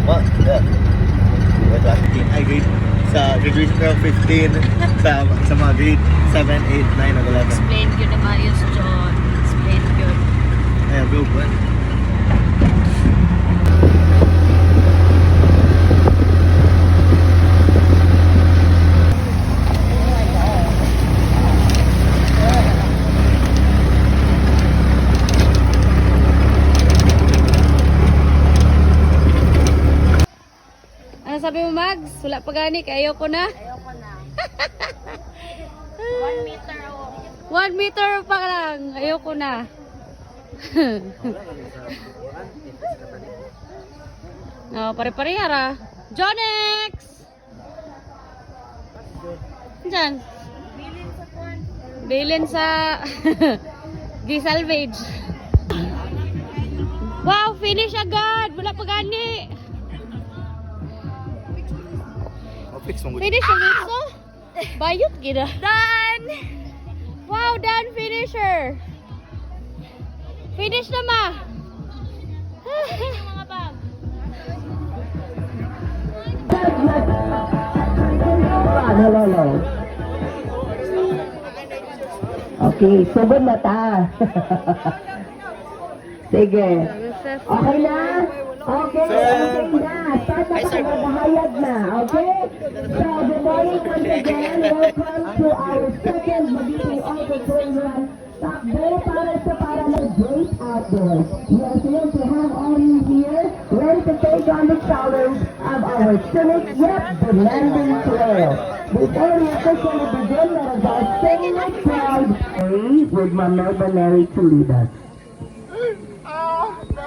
month. Yeah. With last team. I grade sa graduation ko 15 sa mga grade 7, 8, 9, and 11. Explain yun na Marius John. Explain yun. Ayan, bro. Ano sabi mo, Mags? Wala pa gani, kaya ayoko na. Ayoko na. 1 meter o. 1 meter pa lang, ayoko na. Oh, pare-parehara. Jonex! Diyan. Bilin sa G-Salvage. Wow, finish agad! Wala pa gani. Finish ang ito. Bayot gina. Done! Wow, done finisher. Finish na ma. Mga bag. Hello. Okay, sugod na ta. Sige. Okay na? Okay na. Start na tayo, mahayag na. Okay? So, good morning once again. Welcome to our second Magiging Auditorium Run. Takbo para sa Great Outdoors. Yes, we want to have all you here ready to take on the challenge of our scenic yet demanding trail. Before we officially begin, let us all sing it proud with my Melba Mary to lead us.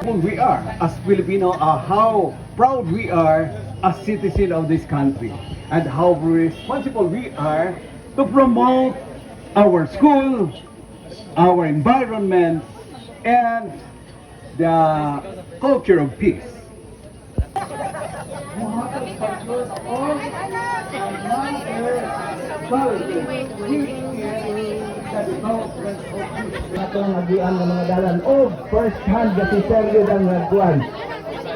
We are as Filipino, how proud we are as citizens of this country, and how responsible we are to promote our school, our environment, and the culture of peace. Atong nagian ng mga dalan o first hand kasi seryo ng nagkuhan.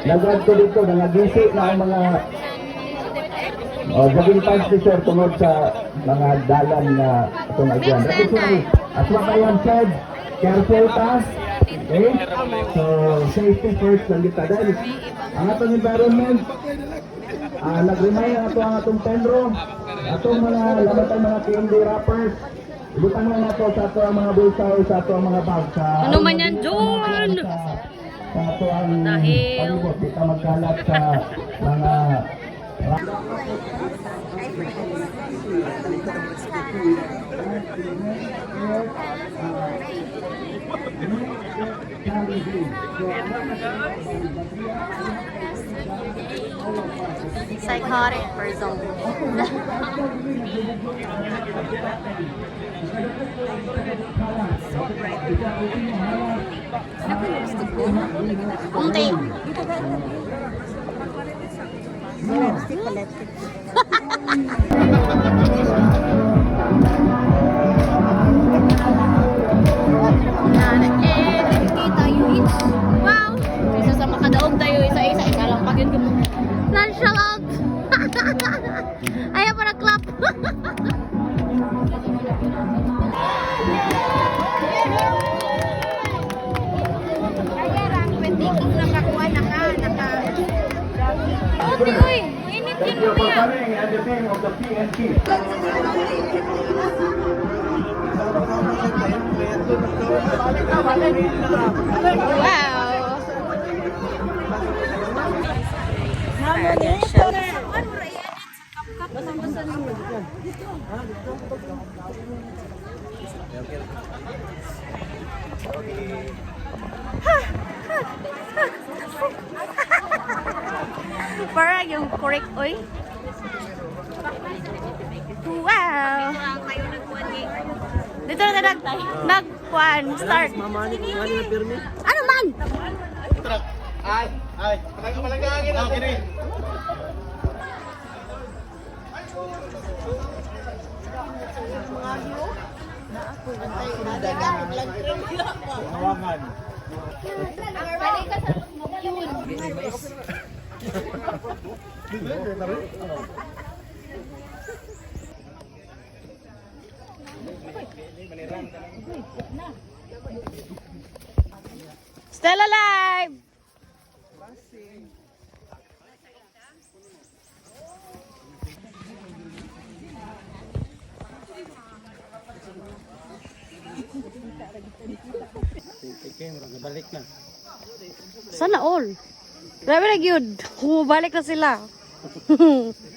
Nagadto dito na nagisi na ang mga jogging pants ni sir tungod sa mga dalan na atong nagian. Kasi sorry, as what I have said, careful task. Okay? So, safety first lang kita. Dahil ang atong environment, nag-remind ang atong pendro, atong mga labatang mga PMD wrappers, ibutan lang nato sa ato ang mga bulsay, sa ato ang mga bag. Ano man yan, John? Sa ato ang Dahil palibot, di ka magkalat sa mga Psychotic person. Unti. wow! Isa sa makadaog tayo, isa-isa, isa lang pag yun mo. Nonchalant! Ayaw para clap! Okay, uy! Mainit yun mo yan! And the name of the PNP. Wow! Ayan siya. Parang yung correct, oy. Wow! Dito na nagkuhan. Start. Ano man? Ay, malagangin ako kini. Tawagan. Still alive! Balik na. Sana all. Grabe na yun. Bumabalik na sila.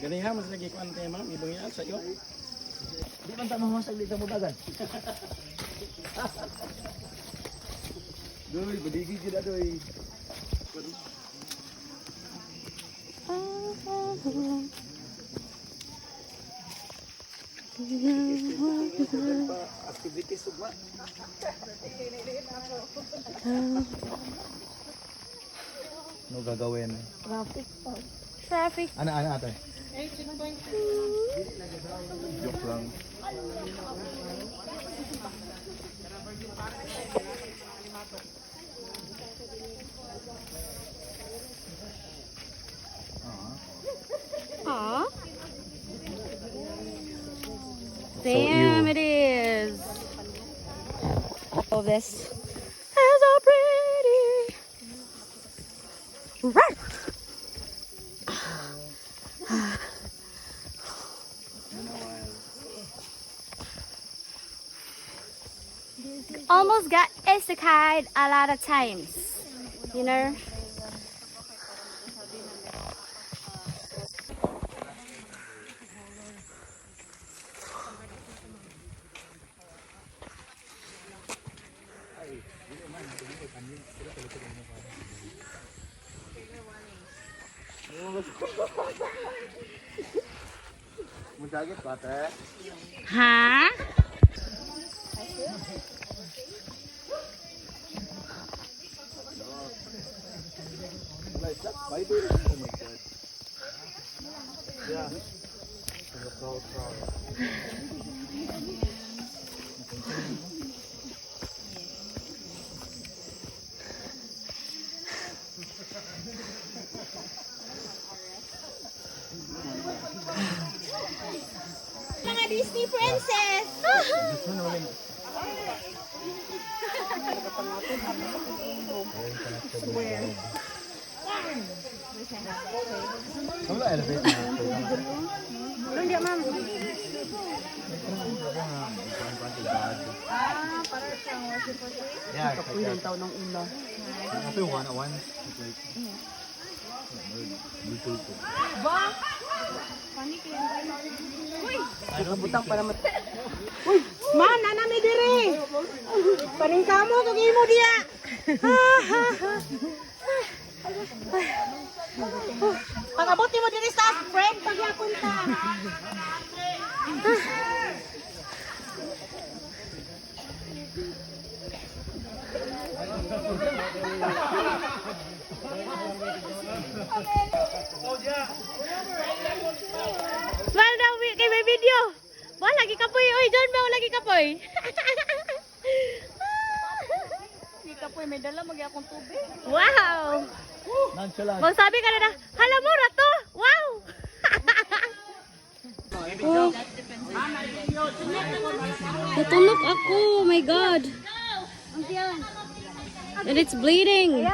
Ganun ha, mas lagi ko ang tema. Ibang yan sa iyo. Di man tama mo sa dito mo dagan. Doy, badigi kita doy. Activity sugma. Ano gagawin? Traffic. Ano ate? Joke lang. Aww. Damn, it is. Oh, this is so pretty. Right. Almost got isekai a lot of times, you know. Musagit pa ate. Huh? Like that Bible. Oh my god. Yeah. Mga Disney princess. Wala elevator na. Hindi, ma'am. Yeah, ilang taon ng una. Ito yung one-on-one. It's like... Little to. Ma, nanami diri. Paring kamo kag imo diya. Pagabuti mo diri sa friend pagyapon ta. Smile daw kay may video. Wala lagi kapoy. Oy, John, ba lagi kapoy? Lagi kapoy, may dala magi akong tubig. Wow. Nonchalant. Magsabi ka na, hala mo na to. Wow. Oh. Natulog ako. Oh my God. And it's bleeding.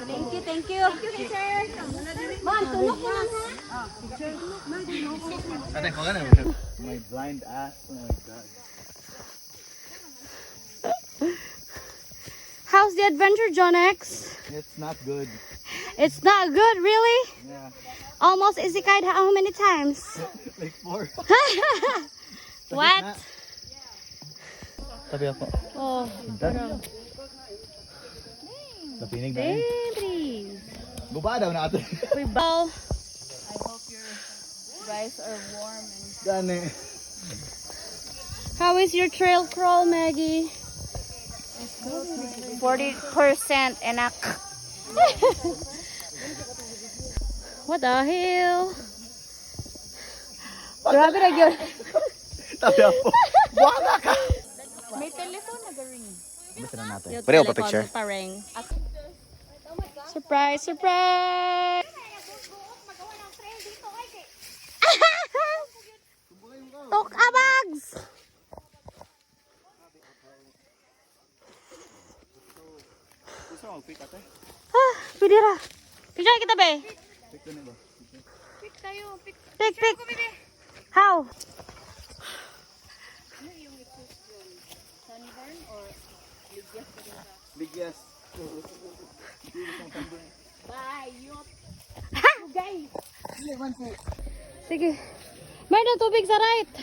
Thank you, thank you. Ma'am, tulog ko lang ha. Ate, ko ka na. My blind ass. Oh my god. How's the adventure, John X? It's not good. It's not good, really? Yeah. Almost isekai how many times? Like 4. What? Tabi ako. Oh, Lapinig na yun. please. Guba daw na ate. We bow. I hope your rice are warm and Gani. How is your trail crawl, Maggie? 40% enak. What the hell? Grabe na yun. Tabi ako. Buwala ka. May telephone nag-ring. Basta na natin. Yung Pwede ako telecom, pa-picture? pareng. Surprise, surprise! Tok abags! Pwede ra. Picture kita, be. Pick tayo, pick. Pick, pick. How? Bigyas. Sige. Mayroon tubig sa right.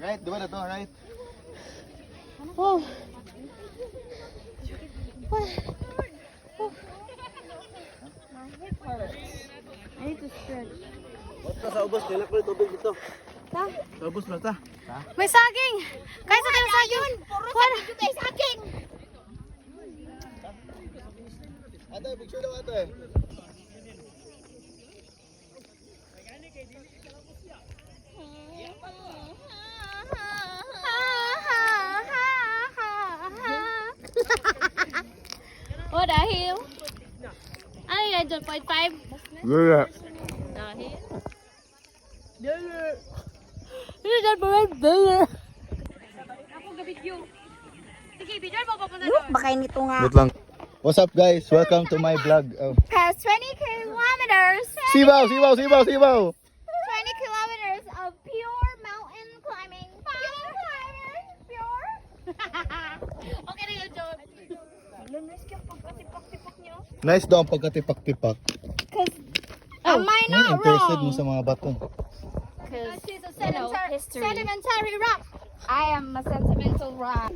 Right, diba na to, right? Oh. I need to stretch. Basta sa ubos, nilak ko yung tubig dito. Ta? Sa ubos na ta. May saging. Kaya sa tayo saging. Wala. May saging! Ate, picture daw ate. Oh, dahil. Ano yan, 0.5? Gula. Dahil. Ano dyan po yan? Ako gabidyo. Sige, video mo papunta doon. Baka nito nga. Wait lang. What's up guys? Welcome to my vlog. Oh. Has 20 kilometers. Sibaw, sibaw, sibaw, sibaw. 20 kilometers of pure mountain climbing. Pure climbing. Pure. Okay na yun, John. Lunas yung pagkatipak-tipak nyo. Nice daw ang pagkatipak-tipak. Am I Ano not interested mo wrong? sa mga bato? Because she's a sedimentary rock. I am a sentimental rock.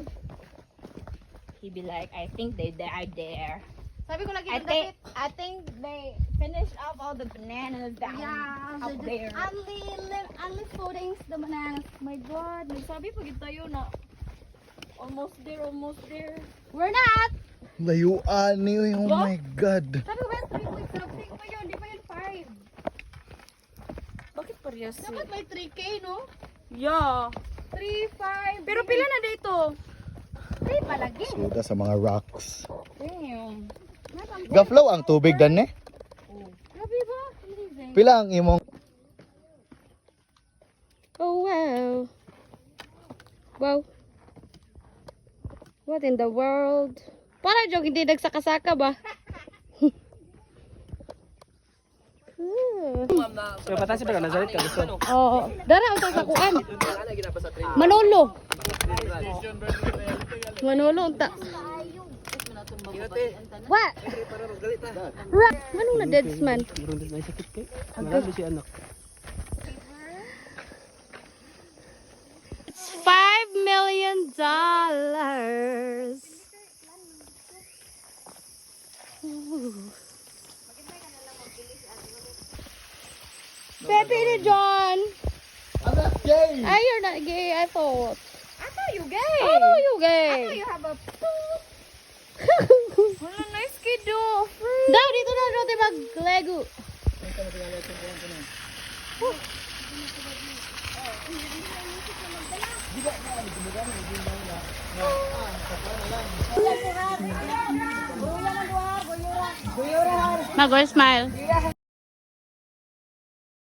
He'd be like, I think they died there. Sabi ko lagi, I think they finished off all the bananas down up there. only footings the bananas. My God, nagsabi pag tayo na almost there, almost there. We're not! Layuan niyo, oh my God. Sabi ko ba, 3 point something pa yun, di pa yun 5. Bakit parehas Dapat may 3K, no? Yeah. 3, 5. Pero pila na dito? 3 palagi. Suda sa mga rocks. Damn. Gaflow ang tubig dan eh. Grabe ba? Amazing. Pila ang imong Oh, wow. Wow. What in the world? Para jog hindi nagsaka-saka ba? Pero patasi ba ka Nazaret ka gusto? Oo. Dara ang sakuan. Manolo. Manolo unta. What? Rock. Manong na dead man? Meron din may sakit kay. Marami si anak. $5 million. Pepe ni John. I'm not gay. Ay, you're not gay. I thought. I thought you gay. I know you I gay. thought you have a Wala nice kid do. Daw, dito na natin mag-lego. Mag-or smile.